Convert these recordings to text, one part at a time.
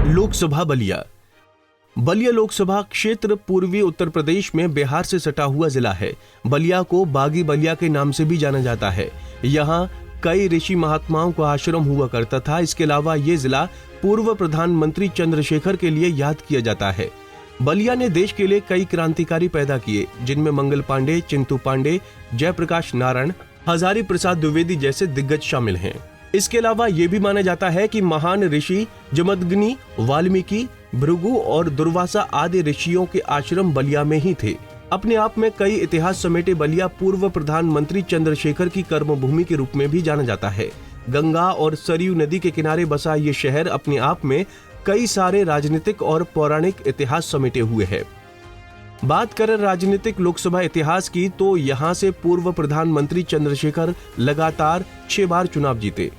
लोकसभा बलिया। बलिया लोकसभा क्षेत्र पूर्वी उत्तर प्रदेश में बिहार से सटा हुआ जिला है। बलिया को बागी बलिया के नाम से भी जाना जाता है। यहाँ कई ऋषि महात्माओं का आश्रम हुआ करता था। इसके अलावा ये जिला पूर्व प्रधानमंत्री चंद्रशेखर के लिए याद किया जाता है। बलिया ने देश के लिए कई क्रांतिकारी पैदा किए, जिनमें मंगल पांडे, चिंतू पांडे, जयप्रकाश नारायण, हजारी प्रसाद द्विवेदी जैसे दिग्गज शामिल हैं। इसके अलावा ये भी माना जाता है कि महान ऋषि जमदग्नि, वाल्मीकि, भृगु और दुर्वासा आदि ऋषियों के आश्रम बलिया में ही थे। अपने आप में कई इतिहास समेटे बलिया पूर्व प्रधानमंत्री चंद्रशेखर की कर्मभूमि के रूप में भी जाना जाता है। गंगा और सरयू नदी के किनारे बसा ये शहर अपने आप में कई सारे राजनीतिक और पौराणिक इतिहास समेटे हुए है। बात करें राजनीतिक लोकसभा इतिहास की, तो यहाँ से पूर्व प्रधानमंत्री चंद्रशेखर लगातार 6 बार चुनाव जीते।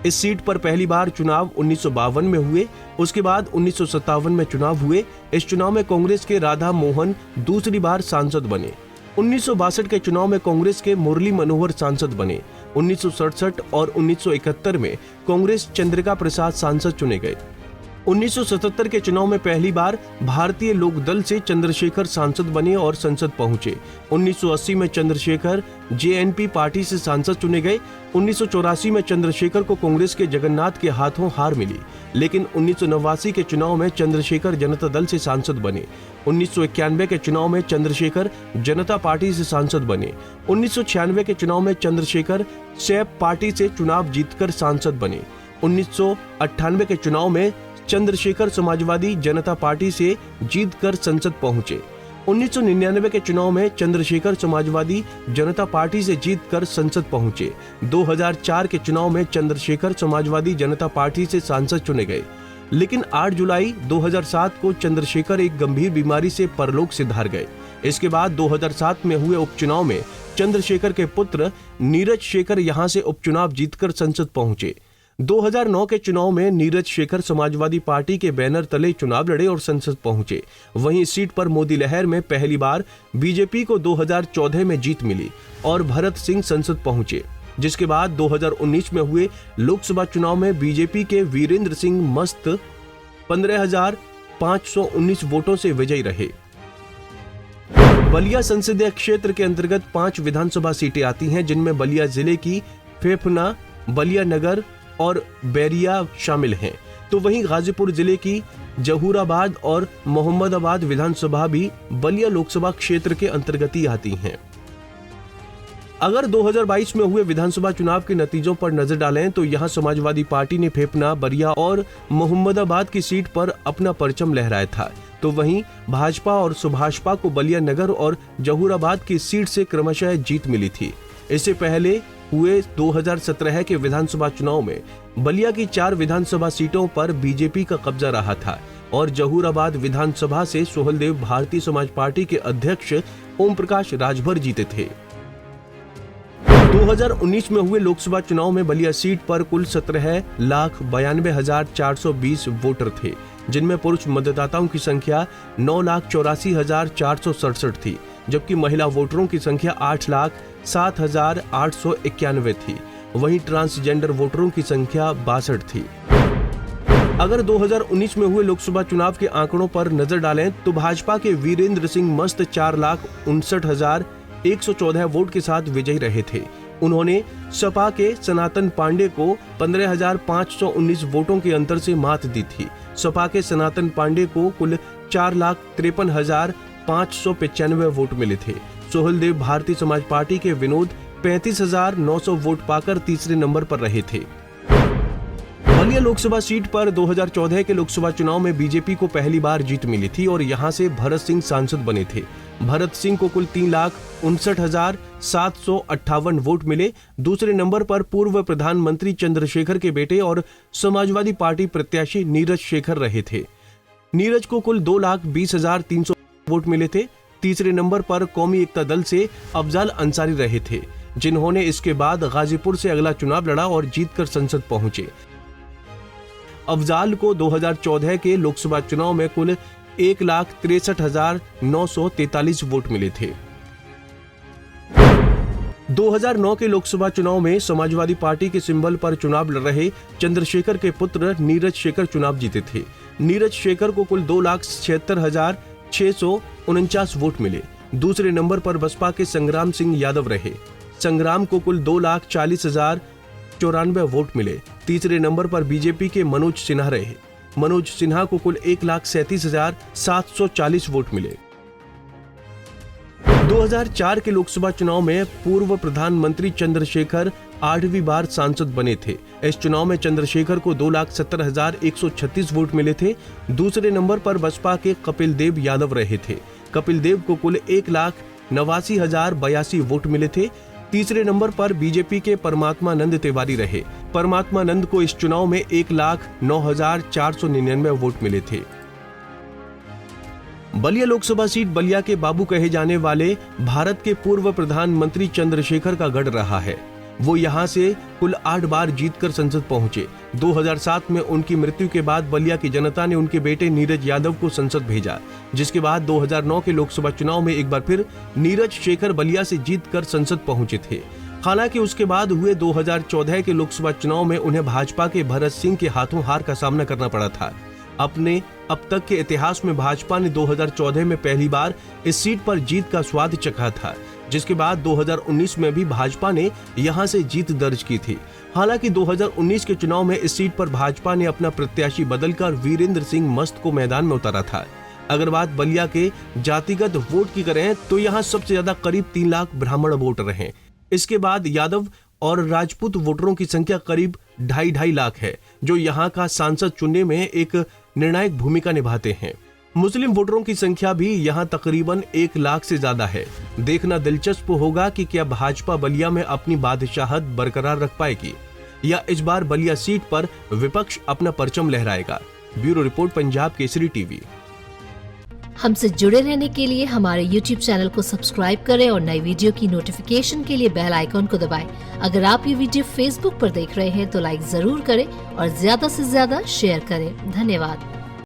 इस सीट पर पहली बार चुनाव 1952 में हुए, उसके बाद 1957 में चुनाव हुए। इस चुनाव में कांग्रेस के राधा मोहन दूसरी बार सांसद बने। 1962 के चुनाव में कांग्रेस के मुरली मनोहर सांसद बने। 1967 और 1971 में कांग्रेस चंद्रिका प्रसाद सांसद चुने गए। 1977 के चुनाव में पहली बार भारतीय लोक दल से चंद्रशेखर सांसद बने और संसद पहुंचे। 1980 में चंद्रशेखर जेएनपी पार्टी से सांसद चुने गए। 1984 में चंद्रशेखर को कांग्रेस के जगन्नाथ के हाथों हार मिली, लेकिन 1989 के चुनाव में चंद्रशेखर जनता दल से सांसद बने। 1991 के चुनाव में चंद्रशेखर जनता पार्टी से सांसद बने। 1996 के चुनाव में चंद्रशेखर सैप पार्टी से चुनाव जीतकर सांसद बने। 1998 के चुनाव में चंद्रशेखर समाजवादी जनता पार्टी से जीतकर संसद पहुंचे। 1999 के चुनाव में चंद्रशेखर समाजवादी जनता पार्टी से जीतकर संसद पहुंचे। 2004 के चुनाव में चंद्रशेखर समाजवादी जनता पार्टी से सांसद चुने गए, लेकिन 8 जुलाई 2007 को चंद्रशेखर एक गंभीर बीमारी से परलोक सिधार गए। इसके बाद 2007 में हुए उपचुनाव में चंद्रशेखर के पुत्र नीरज शेखर यहां से उपचुनाव जीतकर संसद पहुंचे। 2009 के चुनाव में नीरज शेखर समाजवादी पार्टी के बैनर तले चुनाव लड़े और संसद पहुंचे। वहीं इस सीट पर मोदी लहर में पहली बार बीजेपी को 2014 में जीत मिली और भरत सिंह संसद पहुंचे, जिसके बाद 2019 में हुए लोकसभा चुनाव में बीजेपी के वीरेंद्र सिंह मस्त 15,519 वोटों से विजयी रहे। बलिया संसदीय क्षेत्र के अंतर्गत 5 विधानसभा सीटें आती हैं, जिनमें बलिया जिले की फेफना, बलिया नगर और बैरिया शामिल हैं। तो वहीं गाजीपुर जिले की जहूराबाद और मोहम्मदाबाद विधानसभा भी बलिया लोकसभा क्षेत्र के अंतर्गत ही आती हैं। अगर 2022 में हुए विधानसभा चुनाव के नतीजों पर नजर डालें तो यहां समाजवादी पार्टी ने फेफना, बलिया और मोहम्मदाबाद की सीट पर अपना परचम लहराया था। तो वहीं भाजपा और सुभाषपा को बलिया नगर और जहूराबाद की सीट से क्रमशः जीत मिली थी। इससे पहले हुए 2017 के विधानसभा चुनाव में बलिया की 4 विधानसभा सीटों पर बीजेपी का कब्जा रहा था और जहूराबाद विधानसभा से सोहलदेव भारतीय समाज पार्टी के अध्यक्ष ओम प्रकाश राजभर जीते थे। 2019 में हुए लोकसभा चुनाव में बलिया सीट पर कुल 17,92,420 वोटर थे, जिनमें पुरुष मतदाताओं की संख्या 9,84,467 थी, जबकि महिला वोटरों की संख्या 8,07,891 थी। वहीं ट्रांसजेंडर वोटरों की संख्या 62 थी। अगर 2019 में हुए लोकसभा चुनाव के आंकड़ों पर नजर डालें तो भाजपा के वीरेंद्र सिंह मस्त 4,59,114 वोट के साथ विजयी रहे थे। उन्होंने सपा के सनातन पांडे को 15,519 वोटों के अंतर से मात दी थी। सपा के सनातन पांडे को कुल 4,53,595 वोट मिले थे। सोहलदेव भारतीय समाज पार्टी के विनोद 35,900 वोट पाकर तीसरे नंबर पर रहे थे। बलिया लोकसभा सीट पर 2014 के लोकसभा चुनाव में बीजेपी को पहली बार जीत मिली थी और यहां से भरत सिंह सांसद बने थे। भरत सिंह को कुल 3,59,758 वोट मिले। दूसरे नंबर पर पूर्व प्रधानमंत्री चंद्रशेखर के बेटे और समाजवादी पार्टी प्रत्याशी नीरज शेखर रहे थे। नीरज को कुल 2,20,300 वोट मिले थे। तीसरे नंबर पर कौमी एकता दल से अफजाल अंसारी रहे थे, जिन्होंने इसके बाद गाजीपुर से अगला चुनाव लड़ा और जीतकर संसद पहुंचे। अफजाल को 2014 के लोकसभा चुनाव में कुल 1,63,943 वोट मिले थे। 2009 के लोकसभा चुनाव में समाजवादी पार्टी के सिंबल पर चुनाव लड़ रहे चंद्रशेखर के पुत्र नीरज शेखर चुनाव जीते थे। नीरज शेखर को कुल 2,76,649 वोट मिले। दूसरे नंबर पर बसपा के संग्राम सिंह यादव रहे। संग्राम को कुल 2,40,094 वोट मिले। तीसरे नंबर पर बीजेपी के मनोज सिन्हा रहे। मनोज सिन्हा को कुल 1,37,740 वोट मिले। 2004 के लोकसभा चुनाव में पूर्व प्रधानमंत्री चंद्रशेखर 8वीं बार सांसद बने थे। इस चुनाव में चंद्रशेखर को 2,70,136 वोट मिले थे। दूसरे नंबर पर बसपा के कपिल देव यादव रहे थे। कपिल देव को कुल 1,89,082 वोट मिले थे। तीसरे नंबर पर बीजेपी के परमात्मानंद तिवारी रहे। परमात्मानंद को इस चुनाव में 1,09,499 वोट मिले थे। बलिया लोकसभा सीट बलिया के बाबू कहे जाने वाले भारत के पूर्व प्रधानमंत्री चंद्रशेखर का गढ़ रहा है। वो यहां से कुल 8 बार जीतकर संसद पहुंचे। 2007 में उनकी मृत्यु के बाद बलिया की जनता ने उनके बेटे नीरज यादव को संसद भेजा, जिसके बाद 2009 के लोकसभा चुनाव में एक बार फिर नीरज शेखर बलिया से जीतकर संसद पहुंचे थे। हालांकि उसके बाद हुए 2014 के लोकसभा चुनाव में उन्हें भाजपा के भरत सिंह के हाथों हार का सामना करना पड़ा था। अपने अब तक के इतिहास में भाजपा ने 2014 में पहली बार इस सीट पर जीत का स्वाद चखा था, जिसके बाद 2019 में भी भाजपा ने यहां से जीत दर्ज की थी। हालांकि 2019 के चुनाव में इस सीट पर भाजपा ने अपना प्रत्याशी बदलकर वीरेंद्र सिंह मस्त को मैदान में उतारा था। अगर बात बलिया के जातिगत वोट की करें तो यहां सबसे ज्यादा करीब 3 लाख ब्राह्मण वोट रहे। इसके बाद यादव और राजपूत वोटरों की संख्या करीब 2.5 लाख है, जो यहाँ का सांसद चुनने में एक निर्णायक भूमिका निभाते हैं। मुस्लिम वोटरों की संख्या भी यहाँ तकरीबन 1 लाख से ज्यादा है। देखना दिलचस्प होगा कि क्या भाजपा बलिया में अपनी बादशाहत बरकरार रख पाएगी या इस बार बलिया सीट पर विपक्ष अपना परचम लहराएगा। Bureau report, Punjab Kesari TV. हमसे जुड़े रहने के लिए हमारे YouTube चैनल को सब्सक्राइब करें और नई वीडियो की नोटिफिकेशन के लिए बेल आइकॉन को दबाएं। अगर आप ये वीडियो Facebook पर देख रहे हैं तो लाइक जरूर करें और ज्यादा से ज्यादा शेयर करें। धन्यवाद।